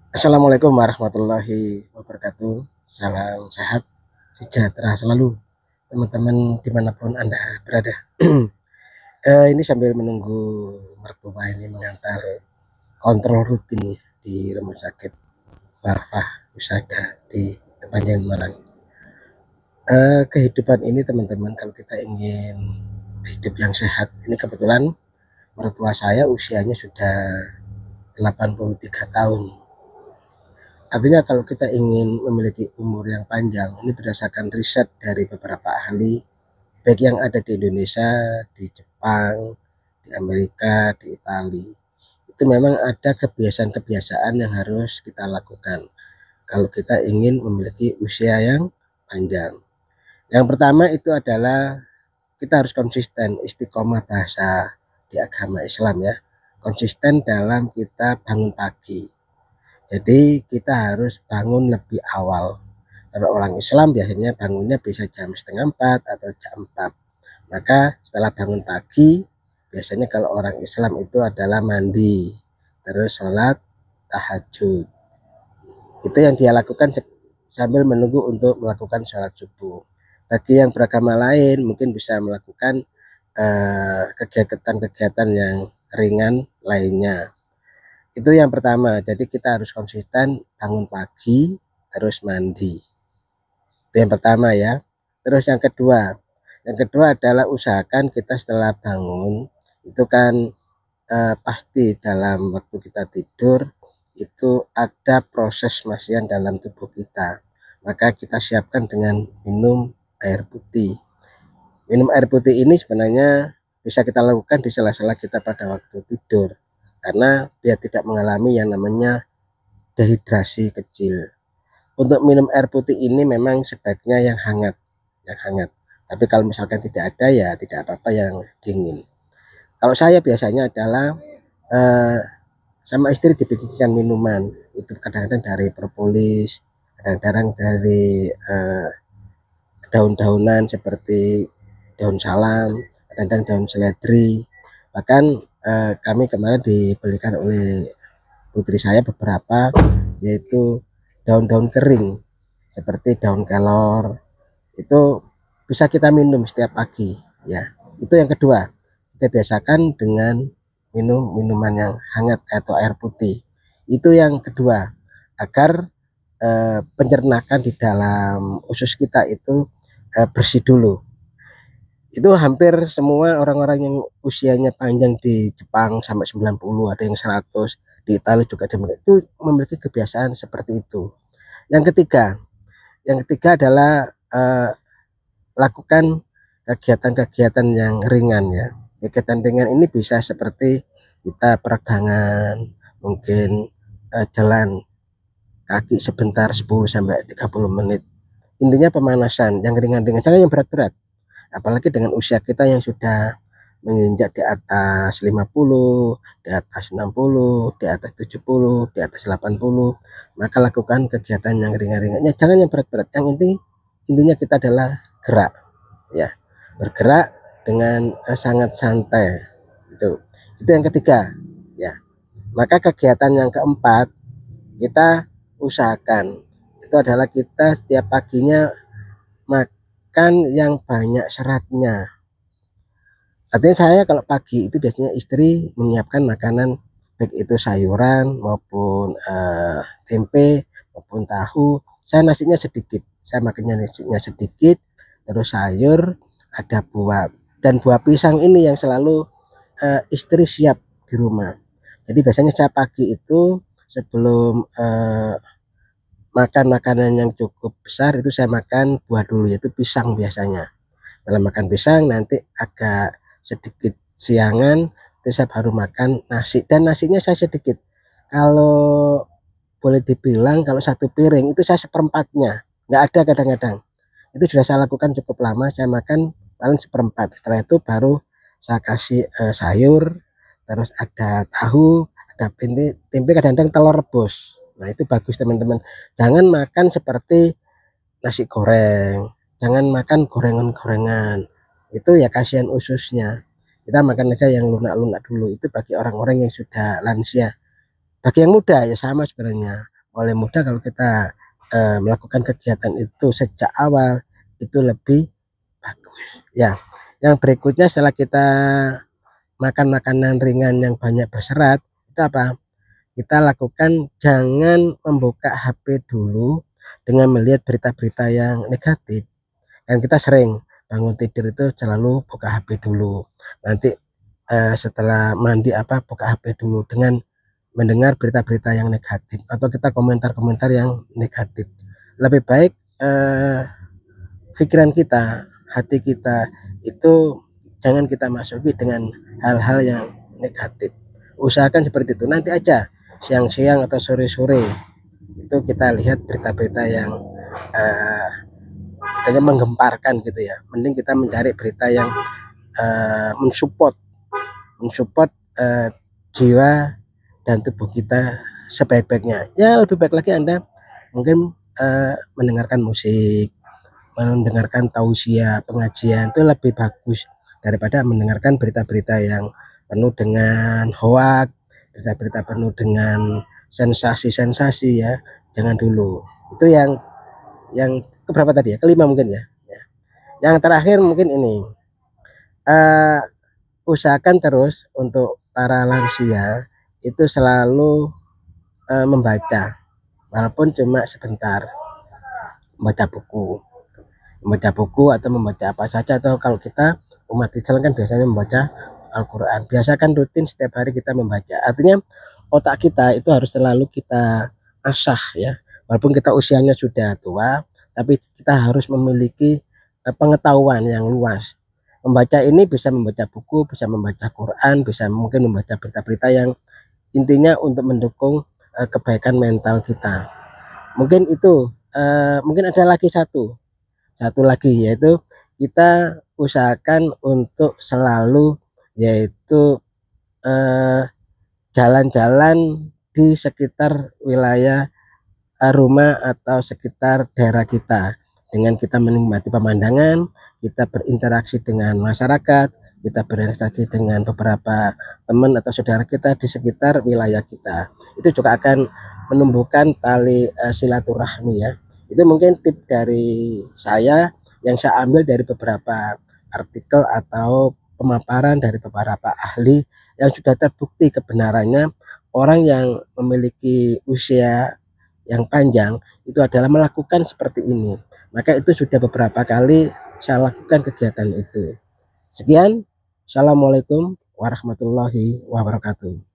Assalamualaikum warahmatullahi wabarakatuh. Salam sehat, sejahtera selalu teman-teman dimanapun Anda berada. Ini sambil menunggu mertua ini mengantar kontrol rutin di rumah sakit Wafah Husada di Kepanjen Malang. Kehidupan ini teman-teman, kalau kita ingin hidup yang sehat, ini kebetulan mertua saya usianya sudah 83 tahun. Artinya kalau kita ingin memiliki umur yang panjang, ini berdasarkan riset dari beberapa ahli, baik yang ada di Indonesia, di Jepang, di Amerika, di Italia. Itu memang ada kebiasaan-kebiasaan yang harus kita lakukan kalau kita ingin memiliki usia yang panjang. Yang pertama itu adalah kita harus konsisten, istiqomah bahasa di agama Islam ya. Konsisten dalam kita bangun pagi. Jadi kita harus bangun lebih awal. Kalau orang Islam biasanya bangunnya bisa jam setengah 4 atau jam 4. Maka setelah bangun pagi, biasanya kalau orang Islam itu adalah mandi, terus sholat tahajud. Itu yang dia lakukan sambil menunggu untuk melakukan sholat subuh. Bagi yang beragama lain mungkin bisa melakukan kegiatan-kegiatan yang ringan lainnya. Itu yang pertama, jadi kita harus konsisten bangun pagi, terus mandi. Itu yang pertama ya. Terus yang kedua adalah usahakan kita setelah bangun, itu kan pasti dalam waktu kita tidur, itu ada proses masian dalam tubuh kita. Maka kita siapkan dengan minum air putih. Minum air putih ini sebenarnya bisa kita lakukan di sela-sela kita pada waktu tidur. Karena biar tidak mengalami yang namanya dehidrasi kecil. Untuk minum air putih ini memang sebaiknya yang hangat, yang hangat. Tapi kalau misalkan tidak ada ya tidak apa-apa yang dingin. Kalau saya biasanya adalah eh, sama istri dibikinkan minuman. Itu kadang-kadang dari propolis, kadang-kadang dari daun-daunan seperti daun salam, kadang-kadang daun seledri. Bahkan kami kemarin dibelikan oleh putri saya beberapa, yaitu daun-daun kering seperti daun kelor. Itu bisa kita minum setiap pagi ya. Itu yang kedua, kita biasakan dengan minum minuman yang hangat atau air putih. Itu yang kedua, agar pencernakan di dalam usus kita itu bersih dulu. Itu hampir semua orang-orang yang usianya panjang di Jepang sampai 90, ada yang 100, di Italia juga itu memiliki kebiasaan seperti itu. Yang ketiga adalah lakukan kegiatan-kegiatan yang ringan ya. Kegiatan ringan ini bisa seperti kita peregangan, mungkin jalan kaki sebentar 10 sampai 30 menit. Intinya pemanasan yang ringan-ringan, jangan yang berat-berat. Apalagi dengan usia kita yang sudah menginjak di atas 50, di atas 60, di atas 70, di atas 80, maka lakukan kegiatan yang ringan-ringannya, jangan yang berat-berat. Intinya kita adalah gerak ya, bergerak dengan sangat santai. Itu yang ketiga ya. Maka kegiatan yang keempat, kita usahakan itu adalah kita setiap paginya makan yang banyak seratnya. Artinya saya kalau pagi itu biasanya istri menyiapkan makanan, baik itu sayuran maupun tempe maupun tahu. Saya nasinya sedikit, saya makannya nasinya sedikit, terus sayur, ada buah, dan buah pisang ini yang selalu istri siap di rumah. Jadi biasanya saya pagi itu sebelum makan makanan yang cukup besar, itu saya makan buah dulu, yaitu pisang biasanya. Setelah makan pisang nanti agak sedikit siangan, itu saya baru makan nasi, dan nasinya saya sedikit. Kalau boleh dibilang kalau satu piring itu saya seperempatnya, nggak ada kadang-kadang. Itu sudah saya lakukan cukup lama, saya makan paling seperempat. Setelah itu baru saya kasih sayur, terus ada tahu, ada tempe, kadang-kadang telur rebus. Nah itu bagus teman-teman. Jangan makan seperti nasi goreng, jangan makan gorengan-gorengan. Itu ya kasihan ususnya. Kita makan aja yang lunak-lunak dulu. Itu bagi orang-orang yang sudah lansia. Bagi yang muda ya sama sebenarnya. oleh mudah kalau kita melakukan kegiatan itu sejak awal itu lebih bagus ya. Yang berikutnya setelah kita makan makanan ringan yang banyak berserat itu apa? Kita lakukan jangan membuka HP dulu dengan melihat berita-berita yang negatif. Kan kita sering bangun tidur itu selalu buka HP dulu. Nanti setelah mandi buka HP dulu dengan mendengar berita-berita yang negatif atau kita komentar-komentar yang negatif. Lebih baik pikiran kita, hati kita itu jangan kita masuki dengan hal-hal yang negatif. Usahakan seperti itu. Nanti aja siang-siang atau sore-sore itu kita lihat berita-berita yang kitanya menggemparkan gitu ya. Mending kita mencari berita yang mensupport jiwa dan tubuh kita sebaik-baiknya. Ya lebih baik lagi Anda mungkin mendengarkan musik, mendengarkan tausiah, pengajian itu lebih bagus daripada mendengarkan berita-berita yang penuh dengan hoak, berita-berita penuh dengan sensasi-sensasi ya. Jangan dulu. Itu yang keberapa tadi ya? Kelima mungkin ya. Yang terakhir mungkin ini. Usahakan terus untuk para lansia itu selalu membaca walaupun cuma sebentar, membaca buku atau membaca apa saja, atau kalau kita umat Islam kan biasanya membaca Al-Quran. Biasakan rutin setiap hari kita membaca. Artinya otak kita itu harus selalu kita asah ya. Walaupun kita usianya sudah tua, tapi kita harus memiliki pengetahuan yang luas. Membaca ini bisa membaca buku, bisa membaca Quran, bisa mungkin membaca berita-berita yang intinya untuk mendukung kebaikan mental kita. Mungkin itu, mungkin ada lagi satu lagi, yaitu kita usahakan untuk selalu yaitu jalan-jalan di sekitar wilayah rumah atau sekitar daerah kita, dengan kita menikmati pemandangan, kita berinteraksi dengan masyarakat, kita berinteraksi dengan beberapa teman atau saudara kita di sekitar wilayah kita. Itu juga akan menumbuhkan tali silaturahmi ya. Itu mungkin tips dari saya yang saya ambil dari beberapa artikel atau pemaparan dari beberapa ahli yang sudah terbukti kebenarannya. Orang yang memiliki usia yang panjang itu adalah melakukan seperti ini. Maka itu sudah beberapa kali saya lakukan kegiatan itu. Sekian, assalamualaikum warahmatullahi wabarakatuh.